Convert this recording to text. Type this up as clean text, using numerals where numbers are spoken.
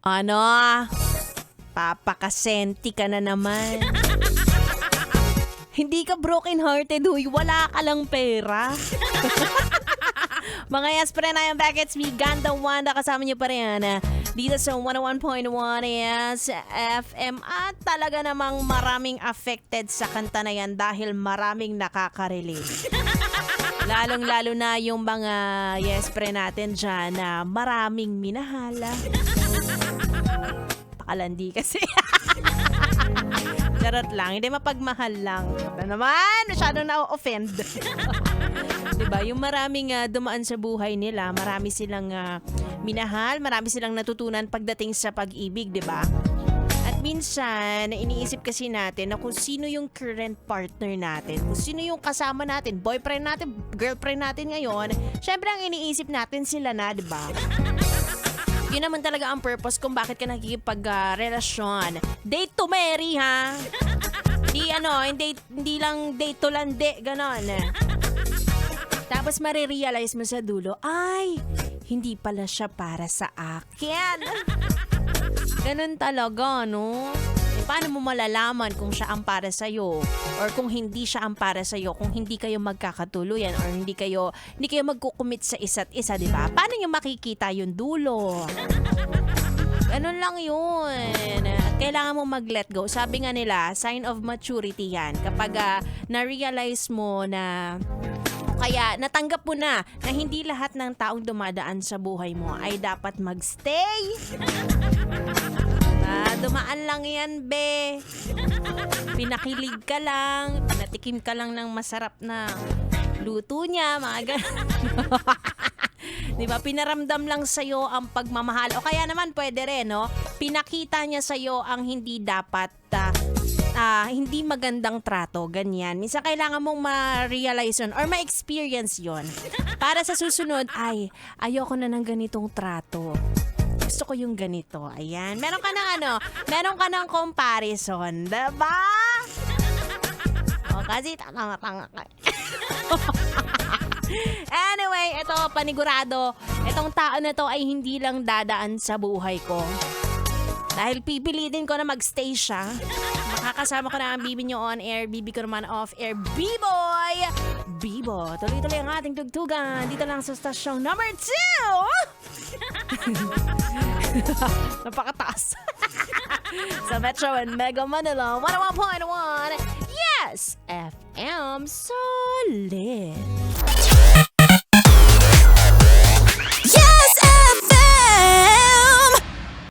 Ano? Papakasenti ka na naman. Hindi ka broken-hearted, huy. Wala ka lang pera. Mga yes, pre na yung Beckets, we Ganda Wanda, kasama niyo pa rin dito sa 101.1 yes, FM. At talaga namang maraming affected sa kanta na yan dahil maraming nakaka-relate. Lalong-lalo na yung mga yes, pre natin dyan na maraming minahala. Pakalandi kasi. Charot lang, hindi mapagmahal lang. Ito naman, masyadong na-offend. Diba? Yung maraming dumaan sa buhay nila, marami silang minahal, marami silang natutunan pagdating sa pag-ibig, diba? At minsan, iniisip kasi natin na kung sino yung current partner natin, kung sino yung kasama natin, boyfriend natin, girlfriend natin ngayon, syempre ang iniisip natin sila na, diba? Yun naman talaga ang purpose kung bakit ka nakikipag-relasyon. Date to marry, ha? Hindi lang date to lande, ganon. Tapos marirealize mo sa dulo, ay, hindi pala siya para sa akin. Ganon talaga, no? Paano mo malalaman kung siya ang para sa'yo or kung hindi siya ang para sa'yo, kung hindi kayo magkakatuluyan or hindi kayo magkukumit sa isa't isa, di ba? Paano nyo makikita yung dulo? Ganun lang yun. Kailangan mo mag-let go. Sabi nga nila, sign of maturity yan. Kapag na-realize mo na kaya natanggap mo na hindi lahat ng taong dumadaan sa buhay mo ay dapat magstay. Dumaan lang yan, be. Pinakilig ka lang, pinatikim ka lang ng masarap na luto niya, mga ganun. Diba? Pinaramdam lang sa'yo ang pagmamahal. O kaya naman pwede rin, no? Pinakita niya sa'yo ang hindi dapat hindi magandang trato, ganyan. Minsan kailangan mong ma-realize yun or ma-experience yun. Para sa susunod, ay, ayoko na ng ganitong trato. Gusto ko yung ganito. Ayan. Meron ka ng comparison. Diba? O, kasi tanga-tanga ka. Anyway, ito, panigurado. Itong tao na to ay hindi lang dadaan sa buhay ko. Dahil pipilitin ko na magstay siya. Makakasama ko na ang bibi nyo on air, bibi ko naman off air. B-boy! Bibo, tuloy-tuloy ang ating tugtugan. Dito lang sa stasyong number 2! Napakataas. Sa Metro and Mega Manila, 101.1. Yes! FM Solid.